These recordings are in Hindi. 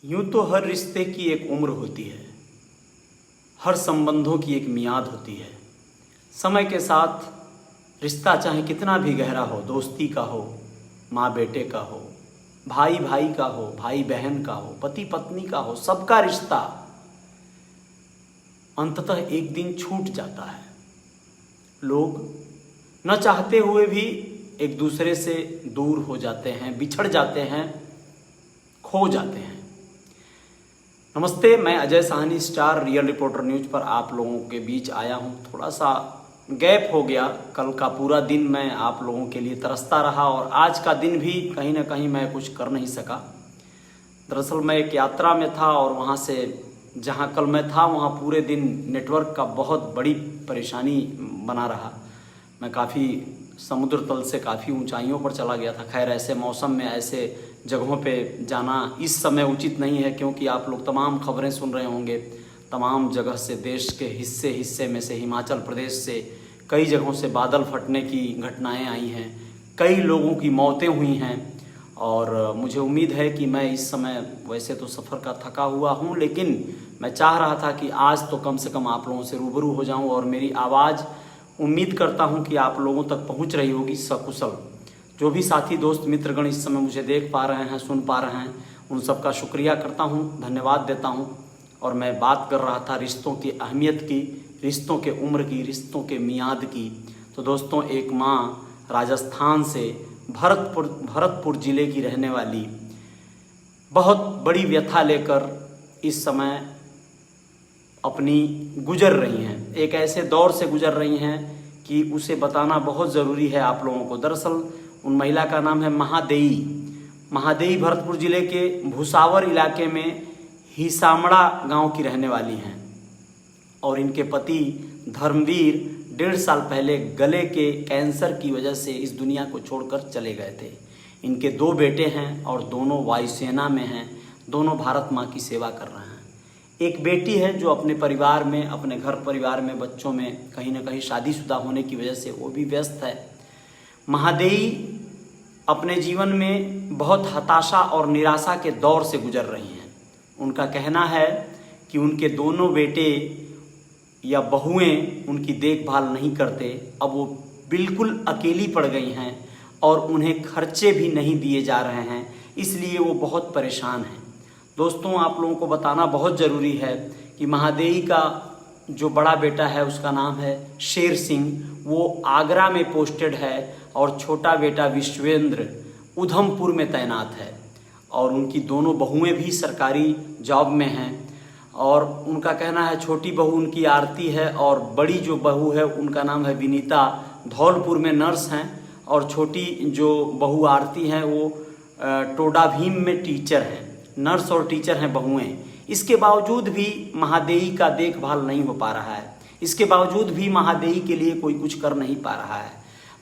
यूं तो हर रिश्ते की एक उम्र होती है, हर संबंधों की एक मियाद होती है। समय के साथ रिश्ता चाहे कितना भी गहरा हो, दोस्ती का हो, माँ बेटे का हो, भाई भाई का हो, भाई बहन का हो, पति पत्नी का हो, सबका रिश्ता अंततः एक दिन छूट जाता है। लोग न चाहते हुए भी एक दूसरे से दूर हो जाते हैं, बिछड़ जाते हैं, खो जाते हैं। नमस्ते, मैं Ajay Sahni, star real reporter news पर आप लोगों के बीच आया हूं। थोड़ा सा गैप हो गया, कल का पूरा दिन मैं आप लोगों के लिए तरसता रहा और आज का दिन भी कहीं ना कहीं मैं कुछ कर नहीं सका। दरअसल मैं एक यात्रा में था और वहां से जहां कल मैं था वहां पूरे दिन नेटवर्क का बहुत बड़ी परेशानी बना रहा। मैं काफ़ी समुद्र तल से काफ़ी ऊंचाइयों पर चला गया था। खैर, ऐसे मौसम में ऐसे जगहों पे जाना इस समय उचित नहीं है, क्योंकि आप लोग तमाम खबरें सुन रहे होंगे। तमाम जगह से, देश के हिस्से हिस्से में से, हिमाचल प्रदेश से कई जगहों से बादल फटने की घटनाएं आई हैं, कई लोगों की मौतें हुई हैं। और मुझे उम्मीद है कि मैं इस समय वैसे तो सफ़र का थका हुआ हूँ, लेकिन मैं चाह रहा था कि आज तो कम से कम आप लोगों से रूबरू हो जाऊँ और मेरी आवाज़ उम्मीद करता हूं कि आप लोगों तक पहुंच रही होगी सकुशल। जो भी साथी दोस्त मित्रगण इस समय मुझे देख पा रहे हैं, सुन पा रहे हैं, उन सब का शुक्रिया करता हूं, धन्यवाद देता हूं। और मैं बात कर रहा था रिश्तों की अहमियत की, रिश्तों के उम्र की, रिश्तों के मियाद की। तो दोस्तों, एक माँ राजस्थान से भरतपुर जिले की रहने वाली बहुत बड़ी व्यथा लेकर इस समय अपनी गुजर रही हैं, एक ऐसे दौर से गुजर रही हैं कि उसे बताना बहुत ज़रूरी है आप लोगों को। दरअसल उन महिला का नाम है महादेई भरतपुर जिले के भुसावर इलाके में हिसामड़ा गांव की रहने वाली हैं। और इनके पति धर्मवीर 1.5 साल पहले गले के कैंसर की वजह से इस दुनिया को छोड़कर चले गए थे। इनके 2 बेटे हैं और दोनों वायुसेना में हैं, दोनों भारत माँ की सेवा कर रहे हैं। एक बेटी है जो अपने परिवार में, अपने घर परिवार में, बच्चों में कहीं ना कहीं शादीशुदा होने की वजह से वो भी व्यस्त है। महादेई अपने जीवन में बहुत हताशा और निराशा के दौर से गुजर रही हैं। उनका कहना है कि उनके दोनों बेटे या बहुएं उनकी देखभाल नहीं करते, अब वो बिल्कुल अकेली पड़ गई हैं और उन्हें खर्चे भी नहीं दिए जा रहे हैं, इसलिए वो बहुत परेशान हैं। दोस्तों, आप लोगों को बताना बहुत ज़रूरी है कि महादेई का जो बड़ा बेटा है उसका नाम है शेर सिंह, वो आगरा में पोस्टेड है और छोटा बेटा विश्वेंद्र उधमपुर में तैनात है। और उनकी दोनों बहुएं भी सरकारी जॉब में हैं। और उनका कहना है, छोटी बहू उनकी आरती है और बड़ी जो बहू है उनका नाम है विनीता, धौलपुर में नर्स हैं। और छोटी जो बहू आरती हैं वो टोडा भीम में टीचर हैं, नर्स और टीचर हैं बहुएं। इसके बावजूद भी महादेई का देखभाल नहीं हो पा रहा है, इसके बावजूद भी महादेई के लिए कोई कुछ कर नहीं पा रहा है।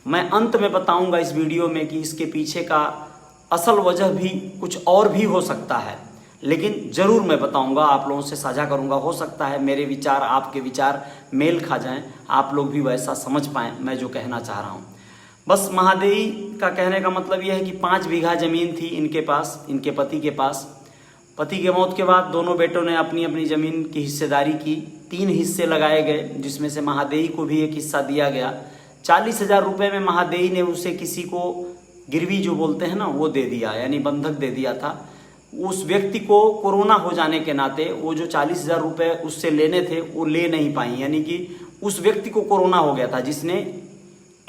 मैं अंत में बताऊंगा इस वीडियो में कि इसके पीछे का असल वजह भी कुछ और भी हो सकता है, लेकिन ज़रूर मैं बताऊंगा, आप लोगों से साझा करूंगा। हो सकता है मेरे विचार आपके विचार मेल खा जाएं, आप लोग भी वैसा समझ पाएँ मैं जो कहना चाह रहा हूँ। बस महादेई का कहने का मतलब यह है कि 5 बीघा ज़मीन थी इनके पास, इनके पति के पास। पति के मौत के बाद दोनों बेटों ने अपनी अपनी ज़मीन की हिस्सेदारी की। 3 हिस्से लगाए गए, जिसमें से महादेई को भी एक हिस्सा दिया गया। 40,000 रुपये में महादेई ने उसे किसी को गिरवी जो बोलते हैं ना, वो दे दिया, यानी बंधक दे दिया था। उस व्यक्ति को कोरोना हो जाने के नाते वो जो 40,000 रुपये उससे लेने थे वो ले नहीं पाई, यानी कि उस व्यक्ति को कोरोना हो गया था जिसने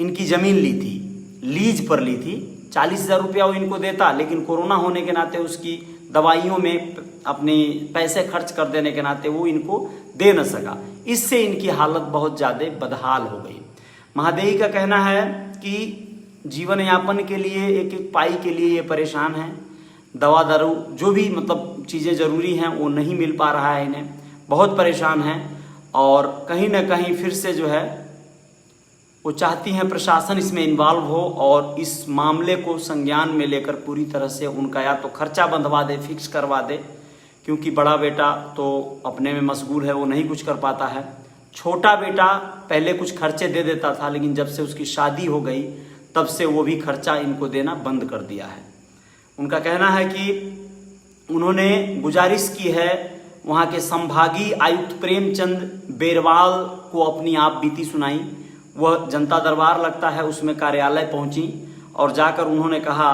इनकी ज़मीन ली थी, लीज पर ली थी। 40,000 रुपया वो इनको देता, लेकिन कोरोना होने के नाते उसकी दवाइयों में अपने पैसे खर्च कर देने के नाते वो इनको दे न सका। इससे इनकी हालत बहुत ज़्यादा बदहाल हो गई। महादेई का कहना है कि जीवन यापन के लिए, एक एक पाई के लिए ये परेशान है। दवा दारू जो भी मतलब चीज़ें ज़रूरी हैं वो नहीं मिल पा रहा है इन्हें, बहुत परेशान हैं। और कहीं ना कहीं फिर से जो है वो चाहती हैं प्रशासन इसमें इन्वॉल्व हो और इस मामले को संज्ञान में लेकर पूरी तरह से उनका या तो खर्चा बंधवा दे, फिक्स करवा दे, क्योंकि बड़ा बेटा तो अपने में मशगूल है, वो नहीं कुछ कर पाता है। छोटा बेटा पहले कुछ खर्चे दे देता था, लेकिन जब से उसकी शादी हो गई तब से वो भी खर्चा इनको देना बंद कर दिया है। उनका कहना है कि उन्होंने गुजारिश की है वहाँ के संभागीय आयुक्त प्रेमचंद बेरवाल को अपनी आप बीती सुनाई। वह जनता दरबार लगता है उसमें कार्यालय पहुँची और जाकर उन्होंने कहा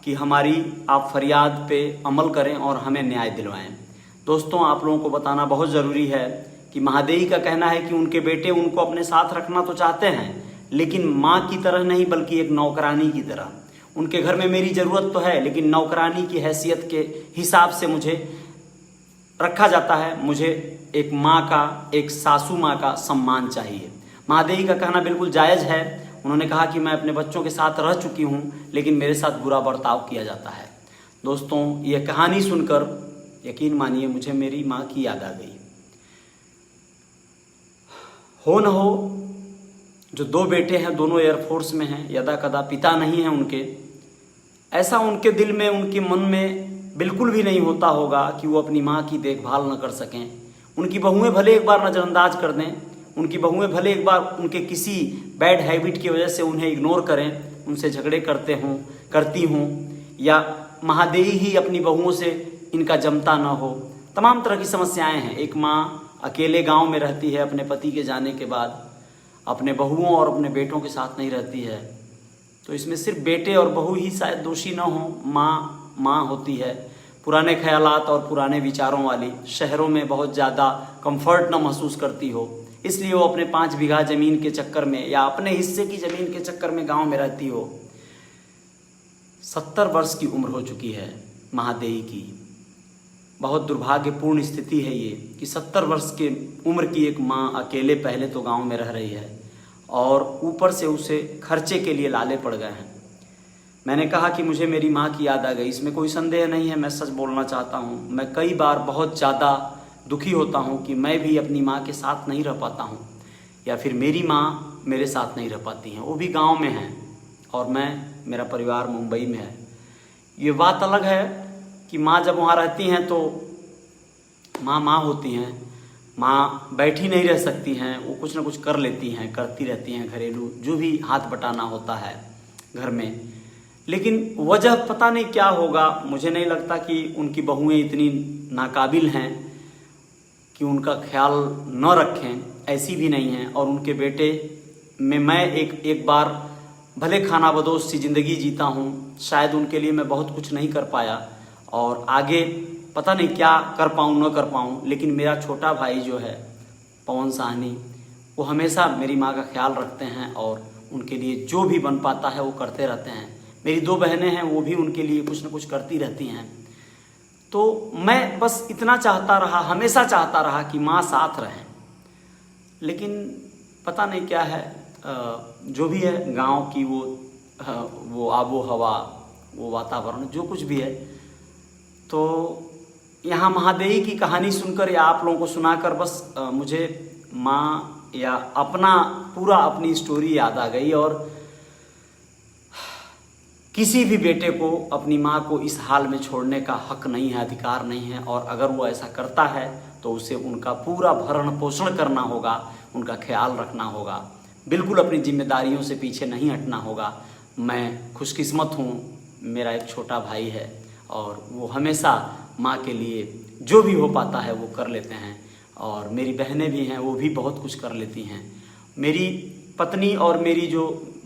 कि हमारी आप फरियाद पे अमल करें और हमें न्याय दिलवाएं। दोस्तों, आप लोगों को बताना बहुत ज़रूरी है कि महादेवी का कहना है कि उनके बेटे उनको अपने साथ रखना तो चाहते हैं, लेकिन माँ की तरह नहीं बल्कि एक नौकरानी की तरह। उनके घर में मेरी ज़रूरत तो है, लेकिन नौकरानी की हैसियत के हिसाब से मुझे रखा जाता है। मुझे एक माँ का, एक सासू माँ का सम्मान चाहिए। महादेवी का कहना बिल्कुल जायज़ है। उन्होंने कहा कि मैं अपने बच्चों के साथ रह चुकी हूँ, लेकिन मेरे साथ बुरा बर्ताव किया जाता है। दोस्तों, ये कहानी सुनकर यकीन मानिए मुझे मेरी माँ की याद आ गई। हो न हो, जो दो बेटे हैं दोनों एयरफोर्स में हैं, यदा कदा पिता नहीं है उनके, ऐसा उनके दिल में, उनके मन में बिल्कुल भी नहीं होता होगा कि वो अपनी माँ की देखभाल न कर सकें। उनकी बहुएं भले एक बार नज़रअंदाज कर दें, उनकी बहुएं भले एक बार उनके किसी बैड हैबिट की वजह से उन्हें इग्नोर करें, उनसे झगड़े करती हूँ, या महादेवी ही अपनी बहुओं से इनका जमता न हो। तमाम तरह की समस्याएं हैं। एक माँ अकेले गांव में रहती है, अपने पति के जाने के बाद अपने बहुओं और अपने बेटों के साथ नहीं रहती है, तो इसमें सिर्फ बेटे और बहू ही शायद दोषी न हो। माँ होती है पुराने ख्यालात और पुराने विचारों वाली, शहरों में बहुत ज़्यादा कंफर्ट न महसूस करती हो, इसलिए वो अपने 5 बीघा ज़मीन के चक्कर में या अपने हिस्से की ज़मीन के चक्कर में गांव में रहती हो। 70 वर्ष की उम्र हो चुकी है महादेवी की। बहुत दुर्भाग्यपूर्ण स्थिति है ये कि 70 वर्ष की उम्र की एक माँ अकेले पहले तो गांव में रह रही है और ऊपर से उसे खर्चे के लिए लाले पड़ गए हैं। मैंने कहा कि मुझे मेरी माँ की याद आ गई, इसमें कोई संदेह नहीं है। मैं सच बोलना चाहता हूँ, मैं कई बार बहुत ज़्यादा दुखी होता हूँ कि मैं भी अपनी माँ के साथ नहीं रह पाता हूँ, या फिर मेरी माँ मेरे साथ नहीं रह पाती हैं। वो भी गाँव में हैं और मेरा परिवार मुंबई में है। ये बात अलग है कि माँ जब वहाँ रहती हैं तो माँ होती हैं, माँ बैठी नहीं रह सकती हैं, वो कुछ ना कुछ कर लेती हैं, करती रहती हैं, घरेलू जो भी हाथ बटाना होता है घर में। लेकिन वजह पता नहीं क्या होगा। मुझे नहीं लगता कि उनकी बहुएं इतनी नाकाबिल हैं कि उनका ख्याल न रखें, ऐसी भी नहीं हैं। और उनके बेटे में मैं एक बार भले खानाबदोश सी ज़िंदगी जीता हूँ, शायद उनके लिए मैं बहुत कुछ नहीं कर पाया और आगे पता नहीं क्या कर पाऊँ न कर पाऊँ, लेकिन मेरा छोटा भाई जो है पवन साहनी, वो हमेशा मेरी माँ का ख्याल रखते हैं और उनके लिए जो भी बन पाता है वो करते रहते हैं। मेरी 2 बहनें हैं, वो भी उनके लिए कुछ न कुछ करती रहती हैं। तो मैं बस इतना चाहता रहा, हमेशा चाहता रहा कि माँ साथ रहें, लेकिन पता नहीं क्या है, जो भी है गांव की वो आबो हवा, वो वातावरण जो कुछ भी है। तो यहाँ महादेवी की कहानी सुनकर या आप लोगों को सुनाकर बस मुझे माँ या अपनी स्टोरी याद आ गई। और किसी भी बेटे को अपनी माँ को इस हाल में छोड़ने का हक नहीं है, अधिकार नहीं है। और अगर वो ऐसा करता है तो उसे उनका पूरा भरण पोषण करना होगा, उनका ख्याल रखना होगा, बिल्कुल अपनी जिम्मेदारियों से पीछे नहीं हटना होगा। मैं खुशकिस्मत हूँ, मेरा एक छोटा भाई है और वो हमेशा माँ के लिए जो भी हो पाता है वो कर लेते हैं। और मेरी बहनें भी हैं, वो भी बहुत कुछ कर लेती हैं। मेरी पत्नी और मेरी जो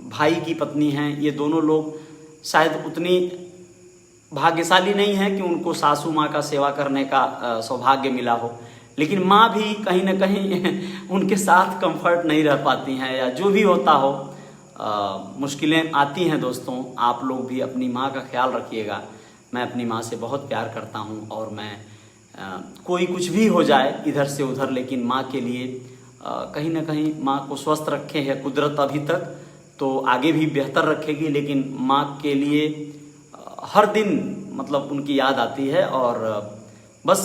भाई की पत्नी हैं, ये दोनों लोग शायद उतनी भाग्यशाली नहीं है कि उनको सासू माँ का सेवा करने का सौभाग्य मिला हो, लेकिन माँ भी कहीं ना कहीं उनके साथ कंफर्ट नहीं रह पाती हैं, या जो भी होता हो मुश्किलें आती हैं। दोस्तों, आप लोग भी अपनी माँ का ख्याल रखिएगा। मैं अपनी माँ से बहुत प्यार करता हूँ और मैं कोई कुछ भी हो जाए इधर से उधर, लेकिन माँ के लिए कहीं ना कहीं माँ को स्वस्थ रखे है कुदरत अभी तक, तो आगे भी बेहतर रखेगी। लेकिन माँ के लिए हर दिन मतलब उनकी याद आती है और बस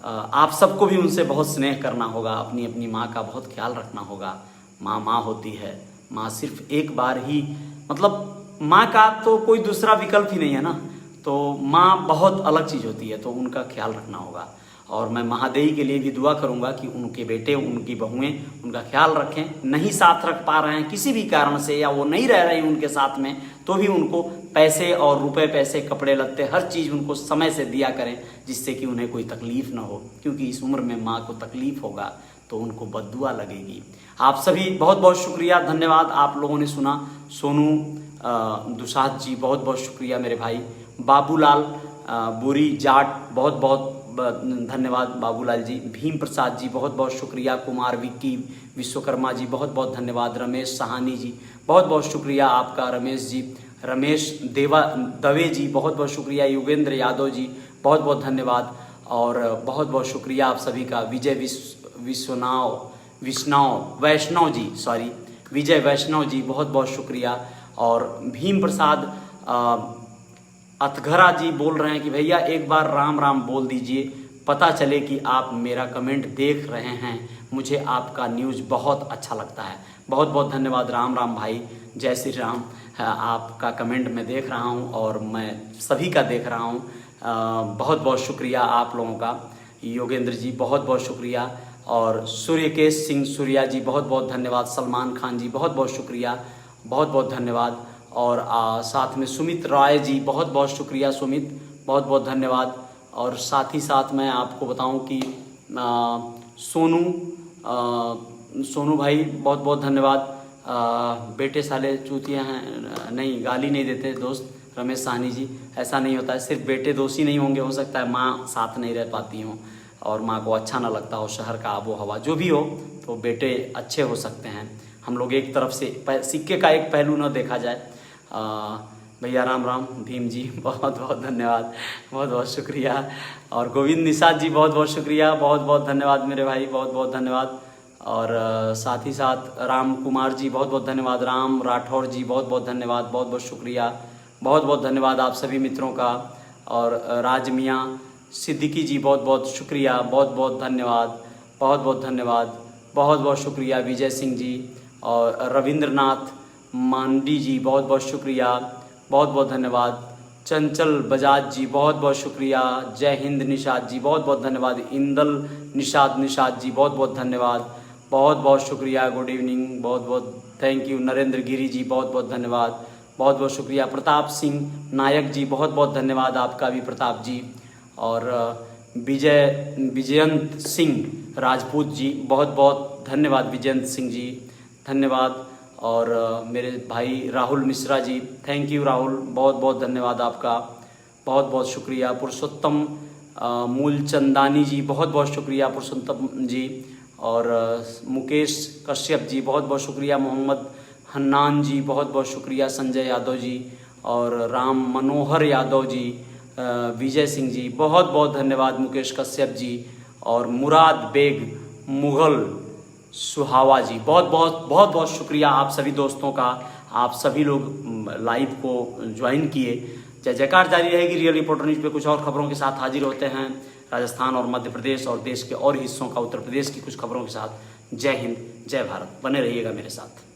आप सबको भी उनसे बहुत स्नेह करना होगा, अपनी अपनी माँ का बहुत ख्याल रखना होगा। माँ होती है, माँ सिर्फ एक बार ही, मतलब माँ का तो कोई दूसरा विकल्प ही नहीं है ना, तो माँ बहुत अलग चीज़ होती है, तो उनका ख्याल रखना होगा। और मैं महादेवी के लिए भी दुआ करूंगा कि उनके बेटे, उनकी बहुएं उनका ख्याल रखें। नहीं साथ रख पा रहे हैं किसी भी कारण से, या वो नहीं रह रहे हैं उनके साथ में, तो भी उनको पैसे और रुपए पैसे, कपड़े लत्ते, हर चीज़ उनको समय से दिया करें, जिससे कि उन्हें कोई तकलीफ ना हो, क्योंकि इस उम्र में माँ को तकलीफ होगा तो उनको बद्दुआ लगेगी। आप सभी बहुत बहुत शुक्रिया, धन्यवाद। आप लोगों ने सुना। सोनू दुसाद जी बहुत बहुत शुक्रिया मेरे भाई। बाबूलाल बोरी जाट बहुत बहुत धन्यवाद बाबूलाल जी। भीम प्रसाद जी बहुत बहुत शुक्रिया। कुमार विक्की विश्वकर्मा जी बहुत बहुत धन्यवाद। रमेश सहानी जी बहुत बहुत शुक्रिया आपका। रमेश जी, रमेश दवे जी बहुत बहुत शुक्रिया। योगेंद्र यादव जी बहुत बहुत धन्यवाद और बहुत बहुत शुक्रिया आप सभी का। विजय वैष्णव जी, सॉरी, विजय वैष्णव जी बहुत बहुत शुक्रिया। और भीम प्रसाद अतघरा जी बोल रहे हैं कि भैया एक बार राम राम बोल दीजिए, पता चले कि आप मेरा कमेंट देख रहे हैं, मुझे आपका न्यूज़ बहुत अच्छा लगता है। बहुत बहुत धन्यवाद राम राम भाई, जय श्री राम। आपका कमेंट मैं देख रहा हूं और मैं सभी का देख रहा हूं। बहुत बहुत शुक्रिया आप लोगों का। योगेंद्र जी बहुत बहुत शुक्रिया और सूर्यकेश सिंह सूर्या जी बहुत बहुत धन्यवाद। सलमान खान जी बहुत बहुत शुक्रिया, बहुत बहुत धन्यवाद। और साथ में सुमित राय जी बहुत बहुत शुक्रिया। सुमित बहुत बहुत धन्यवाद। और साथ ही साथ मैं आपको बताऊं कि सोनू भाई बहुत बहुत धन्यवाद। बेटे साले चूतिया हैं, नहीं गाली नहीं देते दोस्त। रमेश साहनी जी, ऐसा नहीं होता है, सिर्फ बेटे दोषी नहीं होंगे, हो सकता है माँ साथ नहीं रह पाती हों और माँ को अच्छा ना लगता हो, शहर का आबो हवा जो भी हो, तो बेटे अच्छे हो सकते हैं। हम लोग एक तरफ से सिक्के का एक पहलू न देखा जाए। भैया राम राम। भीम जी बहुत बहुत धन्यवाद, बहुत बहुत शुक्रिया। और गोविंद निषाद जी बहुत बहुत शुक्रिया, बहुत बहुत धन्यवाद मेरे भाई, बहुत बहुत धन्यवाद। और साथ ही साथ राम कुमार जी बहुत बहुत धन्यवाद। राम राठौर जी बहुत बहुत धन्यवाद, बहुत बहुत शुक्रिया, बहुत बहुत धन्यवाद आप सभी मित्रों का। और राज मियाँ सिद्दीकी जी बहुत बहुत शुक्रिया, बहुत बहुत धन्यवाद, बहुत बहुत धन्यवाद, बहुत बहुत शुक्रिया। विजय सिंह जी और रविंद्रनाथ मांडी जी बहुत बहुत शुक्रिया, बहुत बहुत धन्यवाद। चंचल बजाज जी बहुत बहुत शुक्रिया। जय हिंद निषाद जी बहुत बहुत धन्यवाद। इंदल निषाद जी बहुत बहुत धन्यवाद, बहुत बहुत शुक्रिया। गुड इवनिंग, बहुत बहुत थैंक यू। नरेंद्र गिरी जी बहुत बहुत धन्यवाद, बहुत बहुत शुक्रिया। प्रताप सिंह नायक जी बहुत बहुत धन्यवाद आपका भी प्रताप जी। और विजयंत सिंह राजपूत जी बहुत बहुत धन्यवाद। विजयंत सिंह जी धन्यवाद। और मेरे भाई राहुल मिश्रा जी, थैंक यू राहुल, बहुत बहुत धन्यवाद आपका, बहुत बहुत शुक्रिया। पुरुषोत्तम मूलचंदानी जी बहुत बहुत शुक्रिया पुरुषोत्तम जी। और मुकेश कश्यप जी बहुत बहुत शुक्रिया। मोहम्मद हन्नान जी बहुत बहुत शुक्रिया। संजय यादव जी और राम मनोहर यादव जी, विजय सिंह जी बहुत बहुत धन्यवाद। मुकेश कश्यप जी और मुराद बेग मुगल सुहावा जी बहुत बहुत शुक्रिया आप सभी दोस्तों का। आप सभी लोग लाइव को ज्वाइन किए। जय जयकार जारी रहेगी। रियल रिपोर्टर न्यूज़ पे कुछ और खबरों के साथ हाजिर होते हैं, राजस्थान और मध्य प्रदेश और देश के और हिस्सों का, उत्तर प्रदेश की कुछ खबरों के साथ। जय हिंद, जय भारत, बने रहिएगा मेरे साथ।